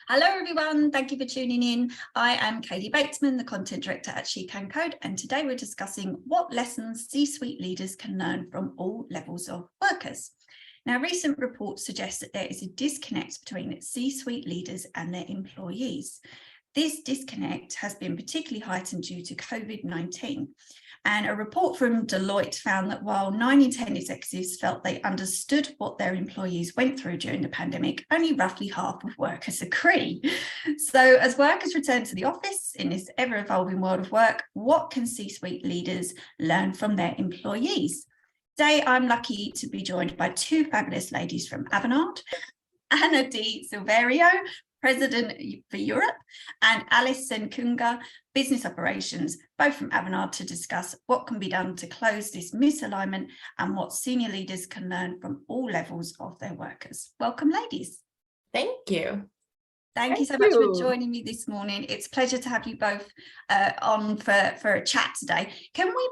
Hello everyone, thank you for tuning in. I am Katie Batesman, the Content Director at She Can Code, and today we're discussing what lessons C-suite leaders can learn from all levels of workers. Now, recent reports suggest that there is a disconnect between C-suite leaders and their employees. This disconnect has been particularly heightened due to COVID-19. And a report from Deloitte found that while 9 in 10 executives felt they understood what their employees went through during the pandemic, only roughly half of workers agree. So as workers return to the office in this ever-evolving world of work, what can C-suite leaders learn from their employees? Today, I'm lucky to be joined by two fabulous ladies from Avanade, Anna di Silverio, President for Europe, and Alice Senkunga, Business Operations, both from Avanade, to discuss what can be done to close this misalignment and what senior leaders can learn from all levels of their workers. Welcome, ladies. Thank you. Thank you so much for joining me this morning. It's a pleasure to have you both on for a chat today. Can we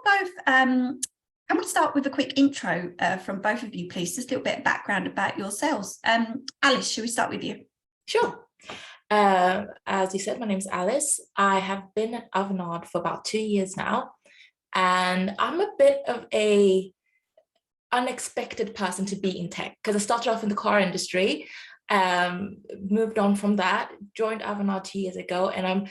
start with a quick intro from both of you, please? Just a little bit of background about yourselves. Alice, should we start with you? Sure. As you said, my name is Alice. I have been at Avanade for about 2 years now, and I'm a bit of a unexpected person to be in tech because I started off in the car industry, moved on from that, joined Avanade 2 years ago, and I'm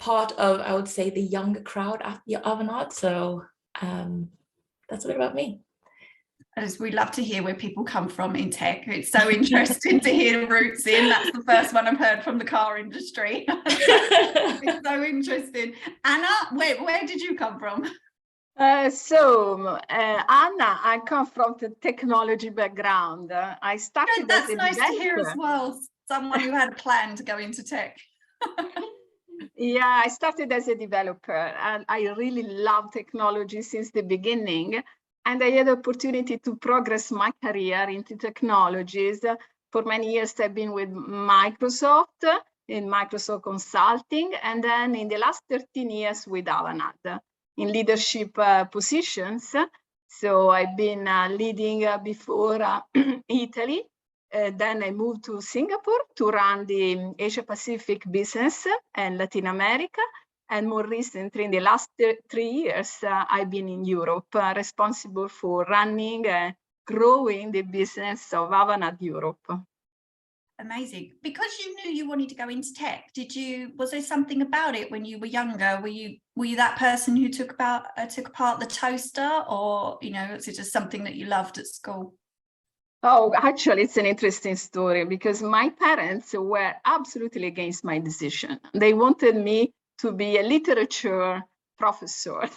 part of, I would say, the younger crowd at Avanade. So that's a bit about me. We love to hear where people come from in tech. It's so interesting to hear the roots in. That's the first one I've heard from the car industry. It's so interesting. Anna, where did you come from? Anna, I come from the technology background. I started That's as a nice developer. to hear as well. Someone who had a plan to go into tech. Yeah, I started as a developer, and I really love technology since the beginning. And I had the opportunity to progress my career into technologies. For many years, I've been with Microsoft, in Microsoft Consulting, and then in the last 13 years with Avanade in leadership positions. So I've been leading before Italy. Then I moved to Singapore to run the Asia Pacific business and Latin America. And more recently, in the last 3 years, I've been in Europe, responsible for running and growing the business of Avanade Europe. Amazing. Because you knew you wanted to go into tech, was there something about it when you were younger? Were you that person who took apart the toaster, or was it just something that you loved at school? Oh, actually, it's an interesting story because my parents were absolutely against my decision. They wanted me to be a literature professor.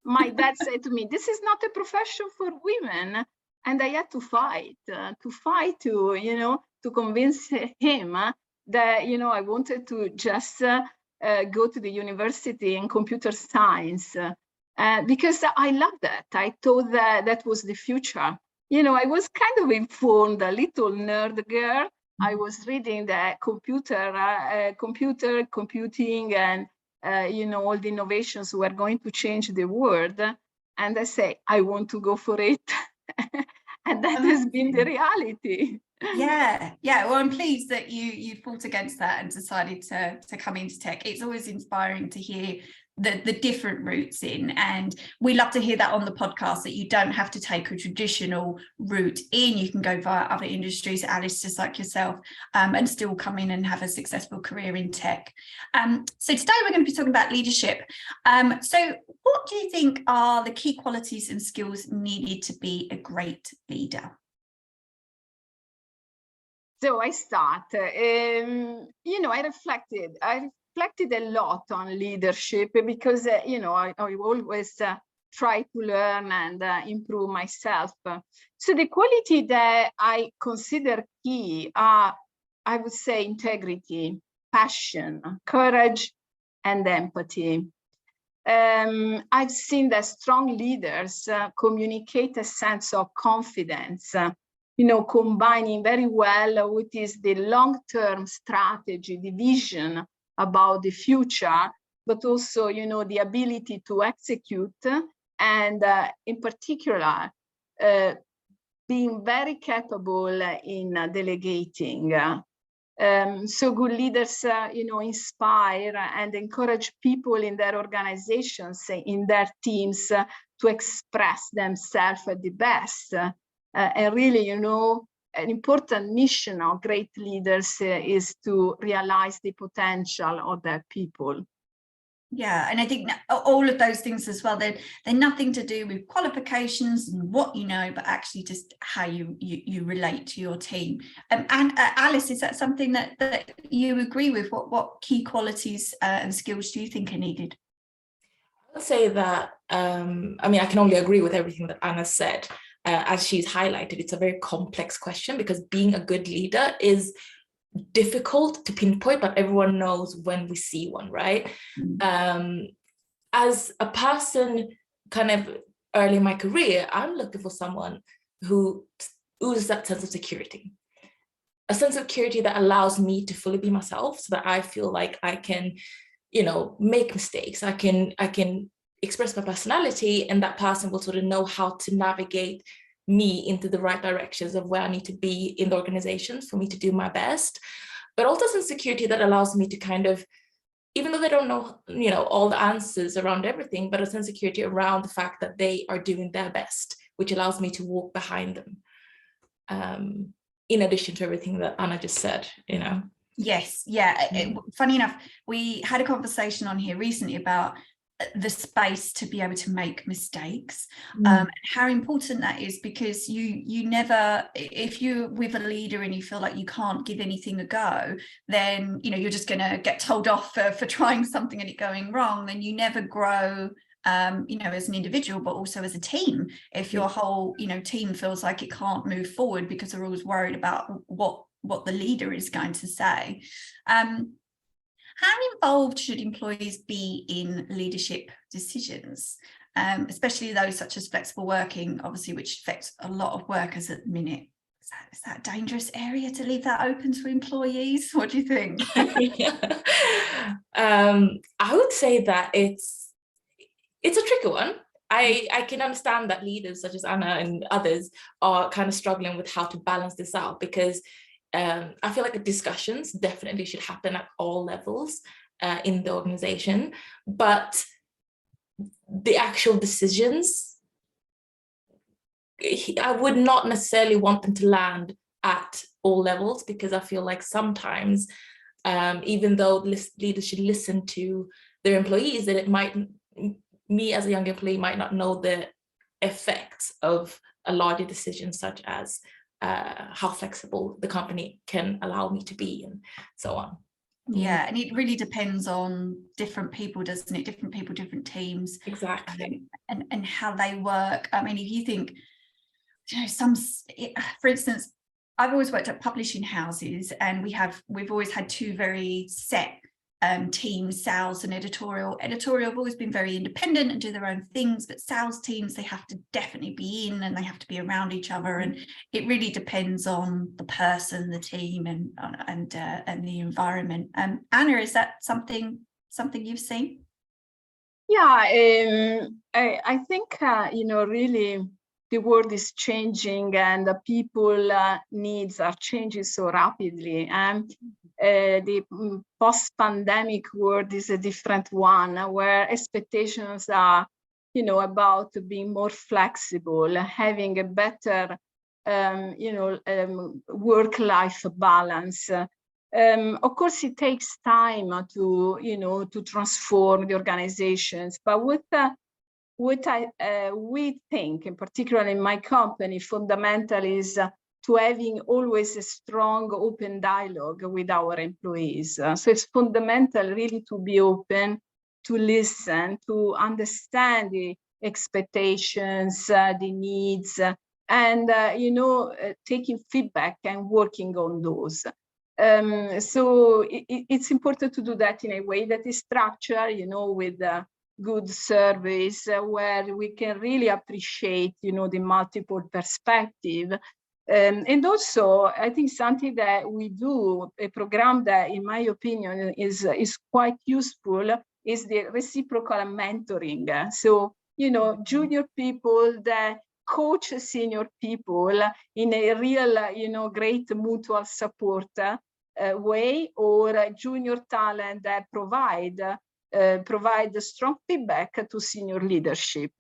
My dad said to me, "This is not a profession for women." And I had to fight to convince him that, I wanted to just go to the university in computer science because I loved that. I thought that was the future. I was kind of informed, a little nerd girl. I was reading the computing, and all the innovations were going to change the world. And I say, I want to go for it. And that has been the reality. Yeah. Well, I'm pleased that you fought against that and decided to come into tech. It's always inspiring to hear the different routes in, and we love to hear that on the podcast, that you don't have to take a traditional route in. You can go via other industries, Alice, just like yourself, and still come in and have a successful career in tech. So today we're going to be talking about leadership. So what do you think are the key qualities and skills needed to be a great leader? So I start, I reflected a lot on leadership because, I always try to learn and improve myself. So the quality that I consider key are, I would say, integrity, passion, courage, and empathy. I've seen that strong leaders communicate a sense of confidence, combining very well what is the long-term strategy, the vision about the future, but also, the ability to execute, and in particular, being very capable in delegating. So good leaders, inspire and encourage people in their organizations, in their teams, to express themselves at the best. And really, an important mission of great leaders is to realize the potential of their people. Yeah, and I think all of those things as well, they're nothing to do with qualifications and what you know, but actually just how you relate to your team. And Alice, is that something that you agree with? What key qualities and skills do you think are needed? I would say that, I can only agree with everything that Anna said. As she's highlighted, it's a very complex question, because being a good leader is difficult to pinpoint, but everyone knows when we see one, right? As a person kind of early in my career, I'm looking for someone who oozes that sense of security. A sense of security that allows me to fully be myself, so that I feel like I can, make mistakes. I can express my personality, and that person will sort of know how to navigate me into the right directions of where I need to be in the organization for me to do my best. But also some security that allows me to kind of, even though they don't know, all the answers around everything, but a sense of security around the fact that they are doing their best, which allows me to walk behind them. In addition to everything that Anna just said, Yes, yeah. Funny enough, we had a conversation on here recently about the space to be able to make mistakes, and how important that is, because you never, if you're with a leader and you feel like you can't give anything a go, then you're just going to get told off for trying something and it going wrong. Then you never grow, as an individual, but also as a team. If your whole team feels like it can't move forward because they're always worried about what the leader is going to say. How involved should employees be in leadership decisions, especially those such as flexible working, obviously, which affects a lot of workers at the minute? Is that a dangerous area to leave that open to employees? What do you think? I would say that it's a tricky one. I can understand that leaders such as Anna and others are kind of struggling with how to balance this out, because I feel like the discussions definitely should happen at all levels in the organization, but the actual decisions, I would not necessarily want them to land at all levels, because I feel like sometimes, even though leaders should listen to their employees, that me as a young employee might not know the effects of a larger decision, such as how flexible the company can allow me to be, and so on. Yeah, and it really depends on different people, doesn't it? Different people, different teams. Exactly. And how they work. I mean, if you think, for instance, I've always worked at publishing houses, and we've always had two very set teams, sales and editorial. Editorial have always been very independent and do their own things, but sales teams, they have to definitely be in, and they have to be around each other, and it really depends on the person, the team, and the environment. Anna, is that something you've seen? Yeah, I think really the world is changing, and the people needs are changing so rapidly. The post-pandemic world is a different one, where expectations are, about being more flexible, having a better, work-life balance. Of course, it takes time to transform the organizations, but what we think, in particular in my company, fundamental is to having always a strong, open dialogue with our employees. So it's fundamental really to be open, to listen, to understand the expectations, the needs, and taking feedback and working on those. So it's important to do that in a way that is structured, with good surveys where we can really appreciate, the multiple perspective. And also, I think something that we do, a program that, in my opinion, is quite useful, is the reciprocal mentoring. So, junior people that coach senior people in a real, great mutual support. way, or junior talent that provide strong feedback to senior leadership.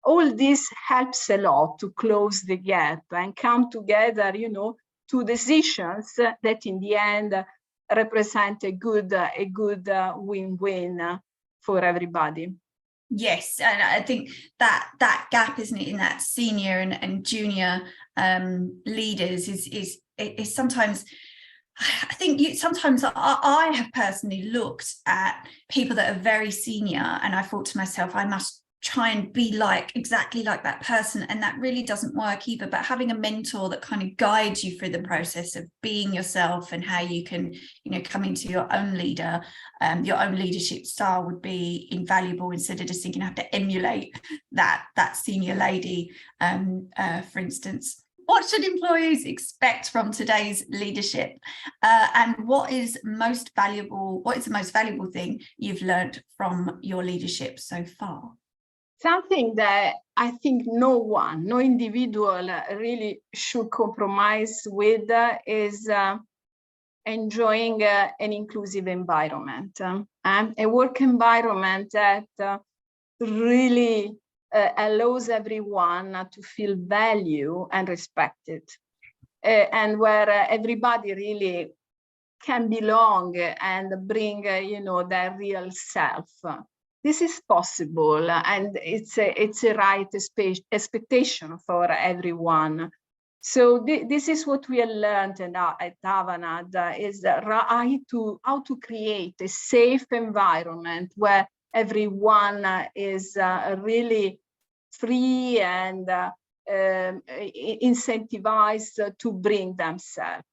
All this helps a lot to close the gap and come together, to decisions that in the end represent a good win-win for everybody. Yes, and I think that gap, isn't it, in that senior and junior leaders is sometimes. I think sometimes I have personally looked at people that are very senior, and I thought to myself, I must try and be exactly like that person, and that really doesn't work either. But having a mentor that kind of guides you through the process of being yourself and how you can, come into your own leadership style would be invaluable, instead of just thinking I have to emulate that senior lady, for instance. What should employees expect from today's leadership? And what is the most valuable thing you've learned from your leadership so far? Something that I think no individual really should compromise with is enjoying an inclusive environment, and a work environment that really allows everyone to feel valued and respected, and where everybody really can belong and bring, their real self. This is possible, and it's a right expectation for everyone. So this is what we have learned at Avanade, is how to create a safe environment where everyone is really free and incentivized to bring themselves.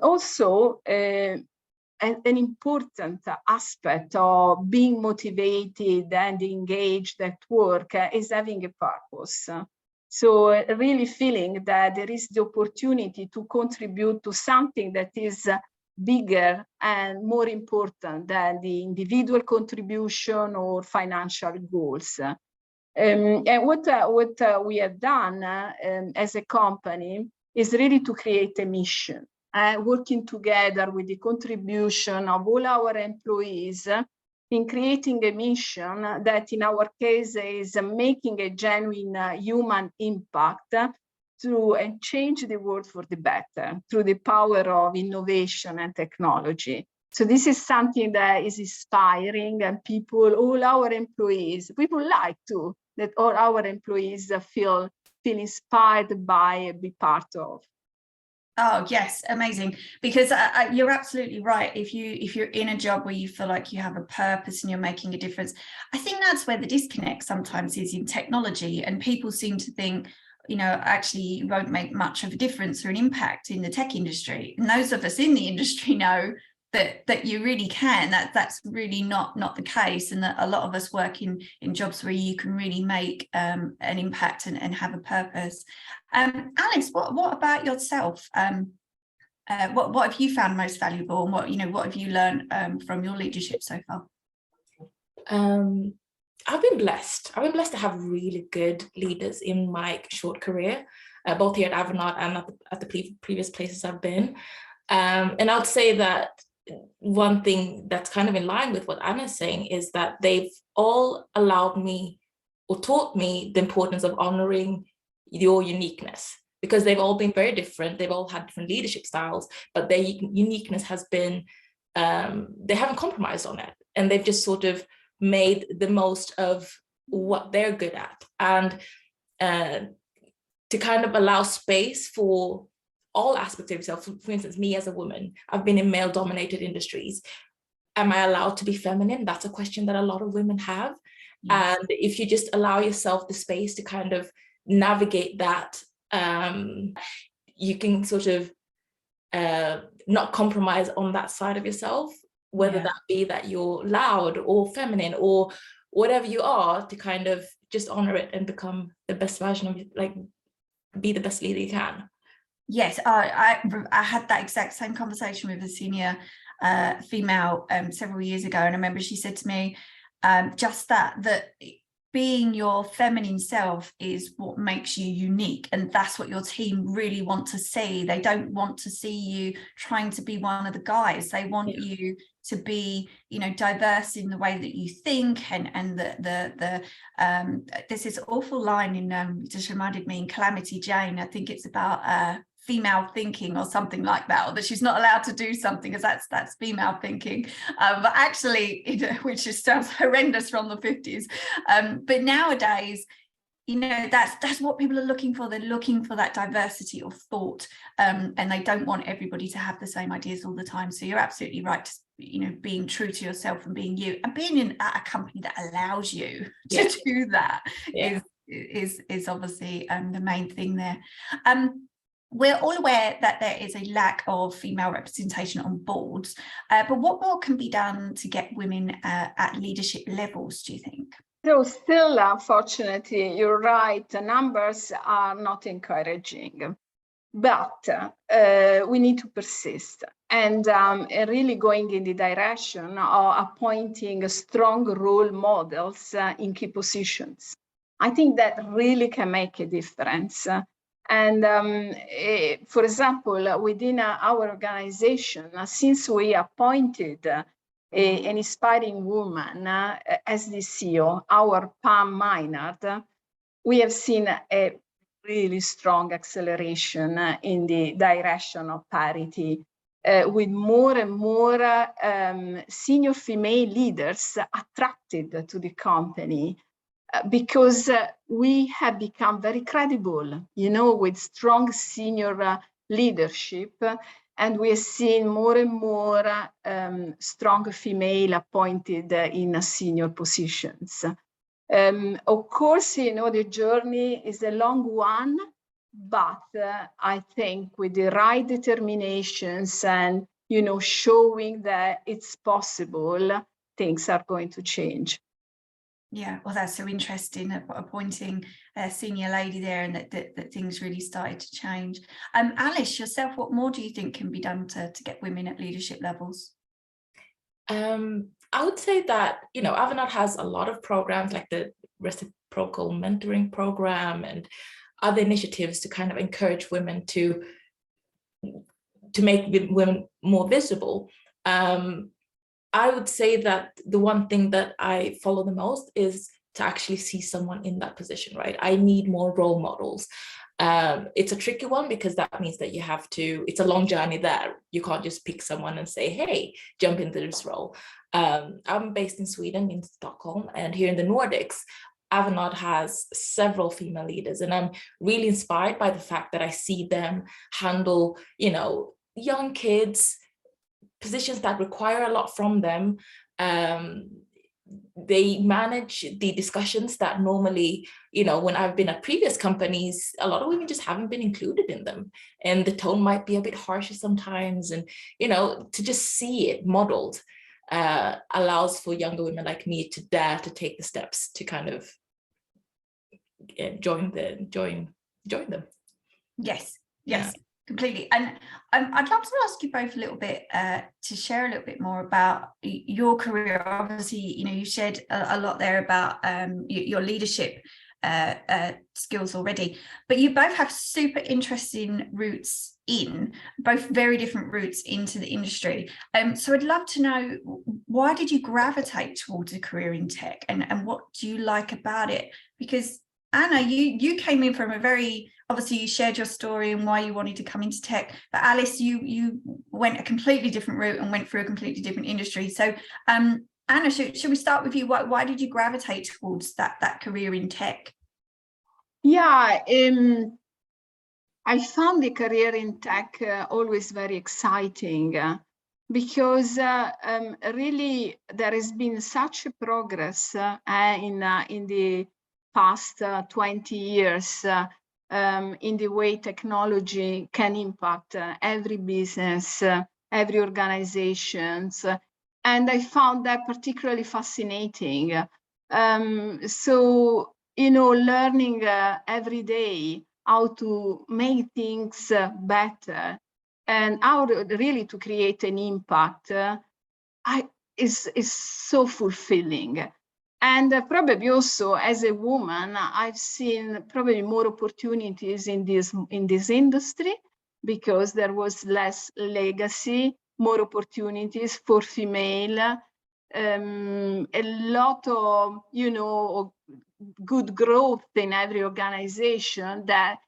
Also, an important aspect of being motivated and engaged at work is having a purpose. So really feeling that there is the opportunity to contribute to something that is bigger and more important than the individual contribution or financial goals. And what we have done as a company is really to create a mission, working together with the contribution of all our employees in creating a mission that in our case is making a genuine human impact and change the world for the better through the power of innovation and technology. So this is something that is inspiring, and all our employees, people like that all our employees feel inspired by, be part of. Oh yes, amazing. Because you're absolutely right. If you're in a job where you feel like you have a purpose and you're making a difference, I think that's where the disconnect sometimes is in technology, and people seem to think, actually you won't make much of a difference or an impact in the tech industry. And those of us in the industry know that you really can. That's really not the case, and that a lot of us work in jobs where you can really make an impact and have a purpose. Alice, what about yourself? What have you found most valuable, and what have you learned from your leadership so far? I've been blessed to have really good leaders in my short career, both here at Avanade and at the previous places I've been. And I'd say that one thing that's kind of in line with what Anna's saying is that they've all allowed me or taught me the importance of honoring your uniqueness, because they've all been very different. They've all had different leadership styles, but their uniqueness has been, they haven't compromised on it. And they've just sort of made the most of what they're good at, and to kind of allow space for all aspects of yourself. For instance, me as a woman, I've been in male-dominated industries. Am I allowed to be feminine? That's a question that a lot of women have. Yes. And if you just allow yourself the space to kind of navigate that, you can sort of not compromise on that side of yourself, whether that be that you're loud or feminine or whatever you are, to kind of just honor it and become the best version of you, like be the best leader you can. Yes, I had that exact same conversation with a senior female several years ago, and I remember she said to me just that being your feminine self is what makes you unique, and that's what your team really want to see. They don't want to see you trying to be one of the guys. They want you to be, you know, diverse in the way that you think, and there's this awful line in just reminded me in Calamity Jane, I think it's about female thinking or something like that, or that she's not allowed to do something because that's female thinking, but actually, you know, which just sounds horrendous from the 50s, but nowadays, you know, that's what people are looking for. They're looking for that diversity of thought, and they don't want everybody to have the same ideas all the time. So you're absolutely right to, you know, being true to yourself and being you, and being at a company that allows you to do that is obviously the main thing there. We're all aware that there is a lack of female representation on boards, but what more can be done to get women at leadership levels, do you think? So still, unfortunately, you're right, the numbers are not encouraging, but we need to persist and really going in the direction of appointing strong role models in key positions. I think that really can make a difference. And for example, within our organization, since we appointed an inspiring woman as the CEO, our Pam Maynard, we have seen a really strong acceleration in the direction of parity, with more and more senior female leaders attracted to the company. Because we have become very credible, you know, with strong senior leadership, and we are seeing more and more strong female appointed in senior positions. Of course, you know, the journey is a long one, but I think with the right determinations and, you know, showing that it's possible, things are going to change. Yeah, well, that's so interesting, appointing a senior lady there, and that things really started to change. Alice, yourself, what more do you think can be done to get women at leadership levels? I would say that, you know, Avanade has a lot of programs like the reciprocal mentoring program and other initiatives to kind of encourage women to make women more visible. I would say that the one thing that I follow the most is to actually see someone in that position, right? I need more role models. It's a tricky one because that means that you have to, it's a long journey there. You can't just pick someone and say, hey, jump into this role. I'm based in Sweden, in Stockholm, and here in the Nordics, Avanade has several female leaders, and I'm really inspired by the fact that I see them handle, you know, young kids, positions that require a lot from them. They manage the discussions that normally, you know, when I've been at previous companies, a lot of women just haven't been included in them. And the tone might be a bit harsher sometimes. And, you know, to just see it modeled allows for younger women like me to dare to take the steps to kind of join them. Yes. Yeah. Completely. And I'd love to ask you both a little bit to share a little bit more about your career. Obviously, you know, you shared a lot there about your leadership skills already, but you both have super interesting routes both very different routes into the industry. So I'd love to know, why did you gravitate towards a career in tech, and what do you like about it? Because Anna, you came in from a very, obviously you shared your story and why you wanted to come into tech, but Alice, you went a completely different route and went through a completely different industry. So Anna, should we start with you? Why did you gravitate towards that career in tech? Yeah, I found the career in tech always very exciting because really there has been such a progress in the past 20 years in the way technology can impact every business, every organization. And I found that particularly fascinating. So, you know, learning every day how to make things better and how really to create an impact is so fulfilling. And probably also as a woman, I've seen probably more opportunities in this industry because there was less legacy, more opportunities for female, a lot of, good growth in every organization that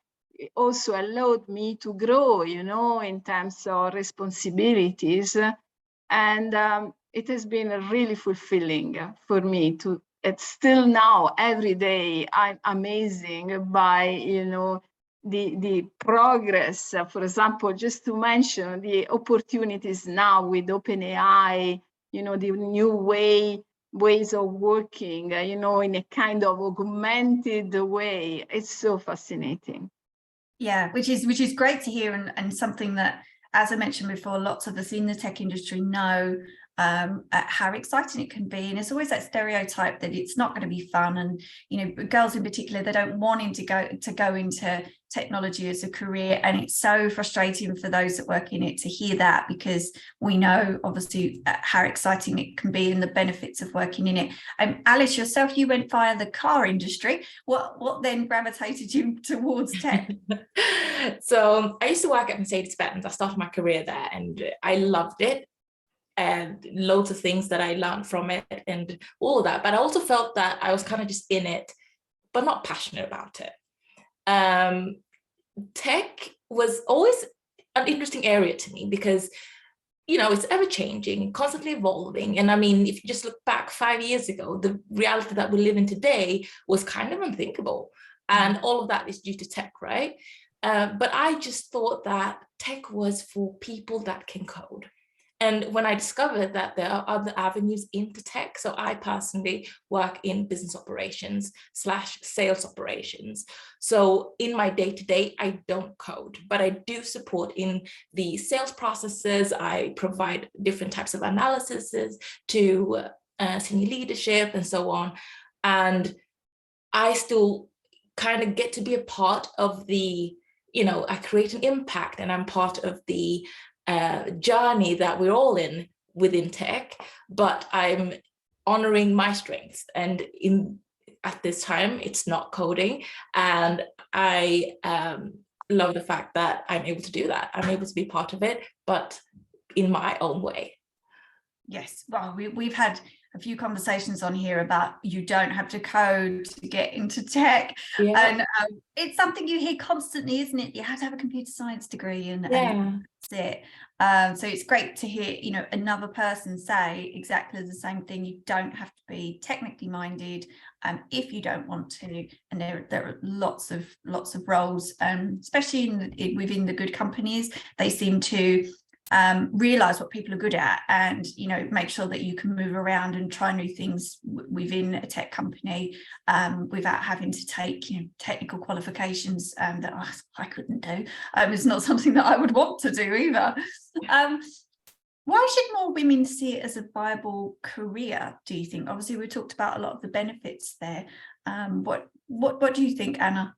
also allowed me to grow, in terms of responsibilities. And it has been really fulfilling for me it's still now, every day, I'm amazing by, the progress. For example, just to mention the opportunities now with OpenAI, the new ways of working, in a kind of augmented way. It's so fascinating. Yeah, which is great to hear, and something that, as I mentioned before, lots of us in the tech industry know how exciting it can be. And it's always that stereotype that it's not going to be fun, and girls in particular, they don't want to go into technology as a career, and it's so frustrating for those that work in it to hear that, because we know obviously how exciting it can be and the benefits of working in it. Alice, yourself, you went via the car industry. What then gravitated you towards tech? So I used to work at Mercedes-Benz. I started my career there and I loved it, and loads of things that I learned from it and all of that. But I also felt that I was kind of just in it, but not passionate about it. Tech was always an interesting area to me because, it's ever changing, constantly evolving. And I mean, if you just look back 5 years ago, the reality that we live in today was kind of unthinkable. And all of that is due to tech, right? But I just thought that tech was for people that can code. And when I discovered that there are other avenues into tech, so I personally work in business operations / sales operations. So in my day-to-day, I don't code, but I do support in the sales processes. I provide different types of analyses to senior leadership and so on. And I still kind of get to be a part of the, I create an impact, and I'm part of the journey that we're all in within tech, but I'm honoring my strengths. And at this time, it's not coding. And I love the fact that I'm able to do that. I'm able to be part of it, but in my own way. Yes, well, we've had a few conversations on here about you don't have to code to get into tech. Yeah. And it's something you hear constantly, isn't it? You have to have a computer science degree, and that's it. So it's great to hear, another person say exactly the same thing. You don't have to be technically minded if you don't want to. And there are lots of roles, especially within the good companies. They seem to realize what people are good at, and make sure that you can move around and try new things within a tech company without having to take technical qualifications that I couldn't do. It's not something that I would want to do either. Why should more women see it as a viable career, do you think? Obviously we talked about a lot of the benefits there. What do you think, Anna?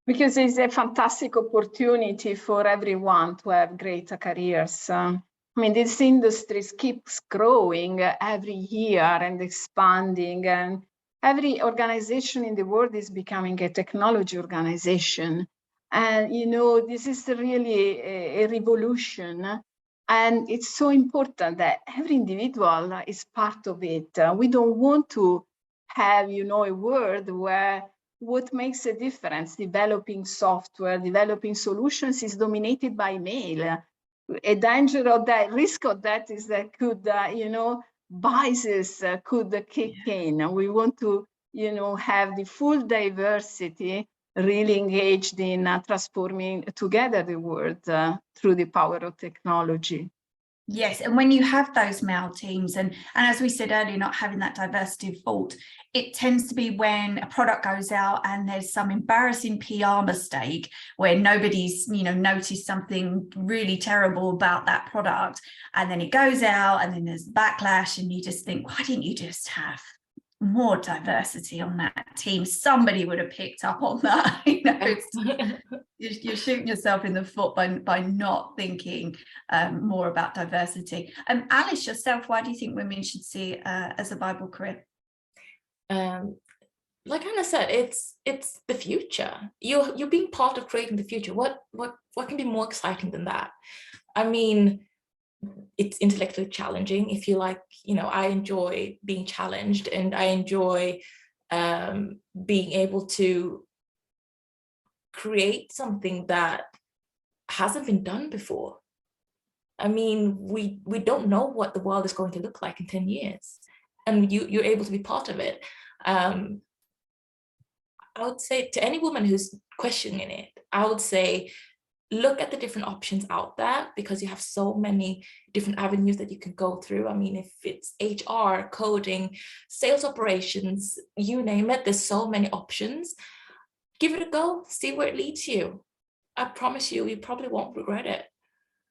Because it's a fantastic opportunity for everyone to have great careers. This industry keeps growing every year and expanding, and every organization in the world is becoming a technology organization. And, this is really a revolution. And it's so important that every individual is part of it. We don't want to have, a world where what makes a difference, developing software, developing solutions, is dominated by male. A danger of that, risk of that is that could, biases could kick in. We want to, have the full diversity really engaged in transforming together the world through the power of technology. Yes, and when you have those male teams, and as we said earlier, not having that diversity of thought, it tends to be when a product goes out and there's some embarrassing PR mistake where nobody's noticed something really terrible about that product, and then it goes out and then there's backlash, and you just think, why didn't you just have more diversity on that team? Somebody would have picked up on that. You're shooting yourself in the foot by not thinking more about diversity. Alice, yourself, why do you think women should see it as a viable career? like Anna said, it's the future. You're being part of creating the future. What can be more exciting than that? I mean, it's intellectually challenging. If you like, I enjoy being challenged, and I enjoy being able to create something that hasn't been done before. I mean, we don't know what the world is going to look like in 10 years, and you're able to be part of it. I would say to any woman who's questioning it, I would say, look at the different options out there, because you have so many different avenues that you can go through. I mean, if it's HR, coding, sales operations, you name it, there's so many options. Give it a go, see where it leads you. I promise you, you probably won't regret it.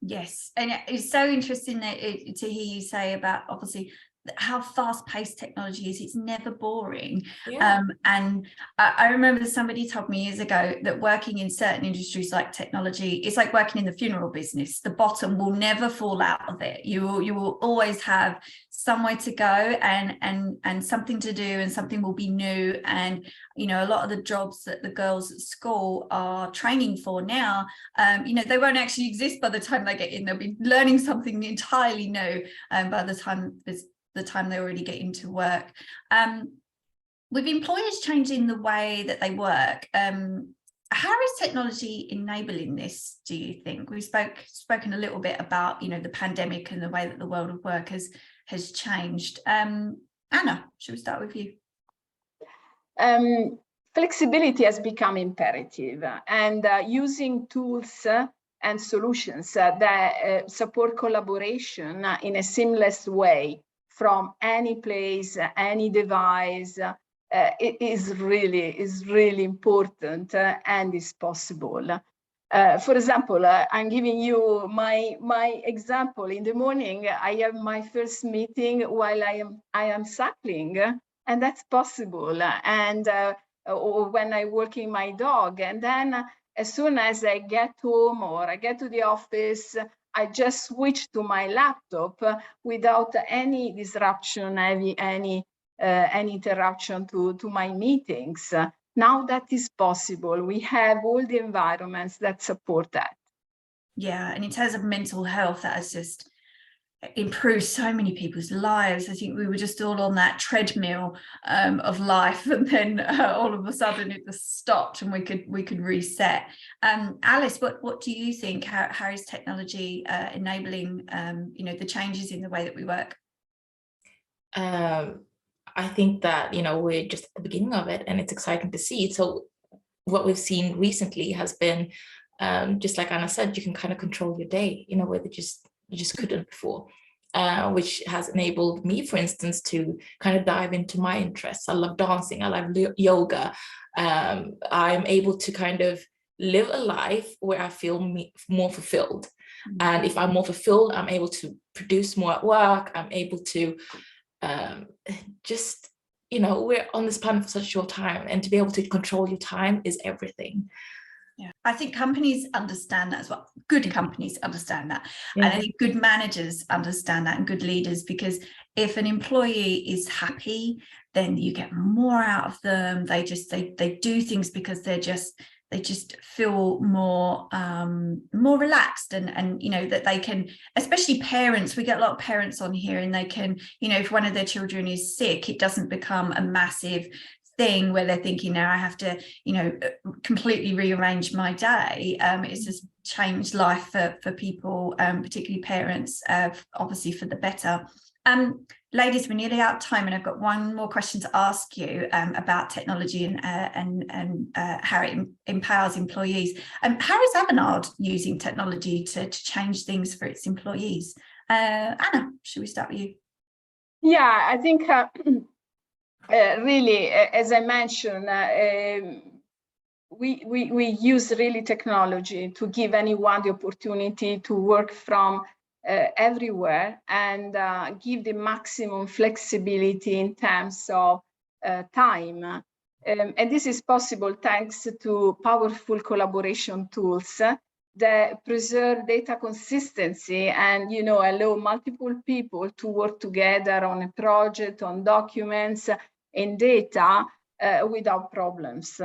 Yes, and it's so interesting to hear you say about, obviously, how fast-paced technology is. It's never boring. Yeah. And I remember somebody told me years ago that working in certain industries like technology, it's like working in the funeral business. The bottom will never fall out of it. You will always have somewhere to go and something to do, and something will be new. And a lot of the jobs that the girls at school are training for now, they won't actually exist by the time they get in. They'll be learning something entirely new by the time they already get into work. With employers changing the way that they work, how is technology enabling this, do you think? We've spoken a little bit about, the pandemic and the way that the world of work has changed. Anna, should we start with you? Flexibility has become imperative, and using tools and solutions that support collaboration in a seamless way from any place, any device, it is really important and is possible. For example, I'm giving you my example. In the morning, I have my first meeting while I am cycling, and that's possible. And or when I'm walking my dog, and then as soon as I get home or I get to the office, I just switch to my laptop without any disruption, any interruption to my meetings. Now that is possible. We have all the environments that support that. Yeah, and in terms of mental health, that has just improved so many people's lives. I think we were just all on that treadmill of life, and then all of a sudden it just stopped, and we could reset. Alice, what do you think? How is technology enabling the changes in the way that we work? I think that we're just at the beginning of it, and it's exciting to see. So what we've seen recently has been just like Anna said, you can kind of control your day in a way that you just couldn't before, which has enabled me, for instance, to kind of dive into my interests. I love dancing, I love yoga. I'm able to kind of live a life where I feel more fulfilled. And if I'm more fulfilled, I'm able to produce more at work. I'm able to just, we're on this planet for such a short time, and to be able to control your time is everything. Yeah, I think companies understand that as well. Good companies understand that. Yeah. And I think good managers understand that, and good leaders, because if an employee is happy, then you get more out of them. They do things because they just feel more relaxed, and that they can, especially parents. We get a lot of parents on here, and they can, if one of their children is sick, it doesn't become a massive thing where they're thinking, now I have to completely rearrange my day. It's just changed life for people, particularly parents, obviously for the better. Ladies, we're nearly out of time, and I've got one more question to ask you about technology and how it empowers employees. How is Avanade using technology to change things for its employees? Anna, should we start with you? Yeah, I think really, as I mentioned, we use really technology to give anyone the opportunity to work from everywhere, and give the maximum flexibility in terms of time. And this is possible thanks to powerful collaboration tools that preserve data consistency and allow multiple people to work together on a project, on documents, in data without problems.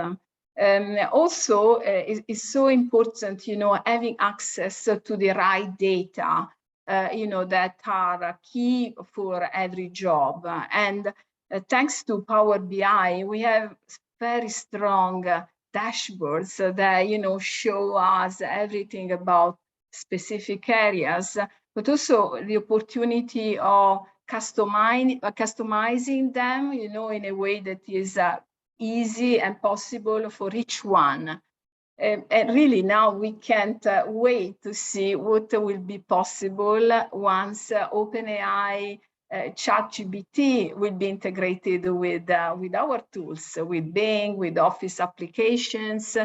Also, it's so important, having access to the right data, that are key for every job. And thanks to Power BI, we have very strong dashboards that, show us everything about specific areas, but also the opportunity of customizing them, in a way that is easy and possible for each one. And really now we can't wait to see what will be possible once OpenAI ChatGPT will be integrated with our tools, with Bing, with Office applications,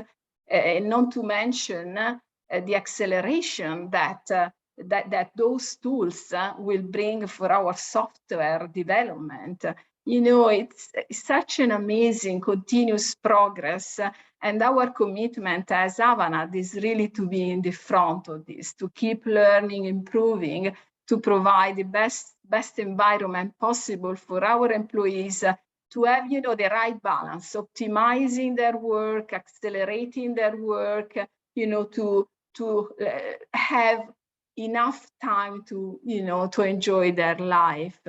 and not to mention the acceleration that those tools will bring for our software development. It's such an amazing continuous progress, and our commitment as Avanade is really to be in the front of this, to keep learning, improving, to provide the best environment possible for our employees to have, the right balance, optimizing their work, accelerating their work, to have enough time to, to enjoy their life.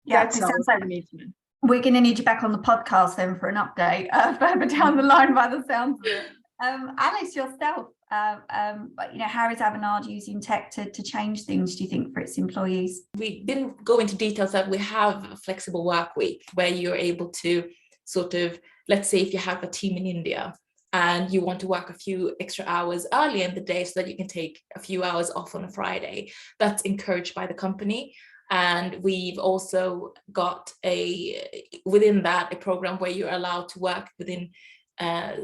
Yeah, That's it our sounds like commitment. we're going to need you back on the podcast then for an update further down the line by the sounds of it. Alice, yourself, how is Avanade using tech to change things, do you think, for its employees? We didn't go into details that we have a flexible work week where you're able to sort of, let's say if you have a team in India and you want to work a few extra hours early in the day so that you can take a few hours off on a Friday, that's encouraged by the company. And we've also got within that a program where you're allowed to work within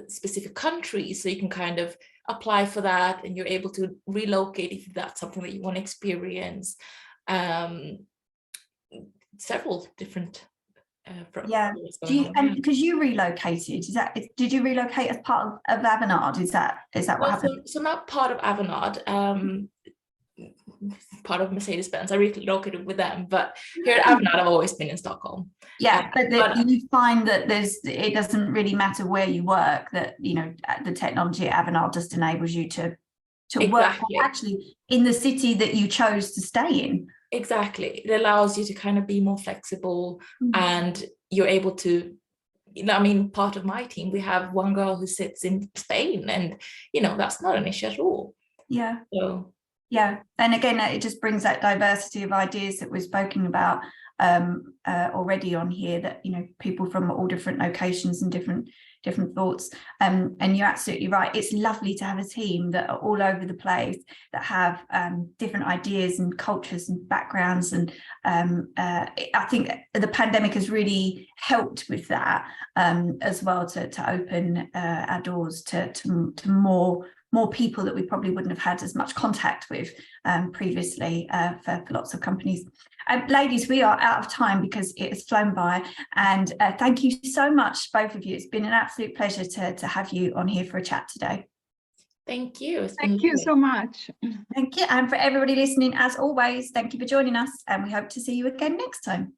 specific countries, so you can kind of apply for that and you're able to relocate if that's something that you want to experience. Several different yeah. Because you relocated, did you relocate as part of Avanade? Is that what happened? So not part of Avanade, part of Mercedes-Benz. I relocated with them, but here at Avanade I've always been in Stockholm. Yeah, but you find that it doesn't really matter where you work, that the technology at Avanade just enables you to work actually in the city that you chose to stay in. Exactly. It allows you to kind of be more flexible, and you're able to, part of my team, we have one girl who sits in Spain, and that's not an issue at all. Yeah. So yeah, and again, it just brings that diversity of ideas that we've spoken about already on here, that people from all different locations and different thoughts, and you're absolutely right. It's lovely to have a team that are all over the place, that have different ideas and cultures and backgrounds, and I think the pandemic has really helped with that as well, to open our doors to more people that we probably wouldn't have had as much contact with previously for lots of companies. Ladies, we are out of time because it has flown by, and thank you so much, both of you. It's been an absolute pleasure to have you on here for a chat today. Thank you. Thank you so much. Thank you. And for everybody listening, as always, thank you for joining us, and we hope to see you again next time.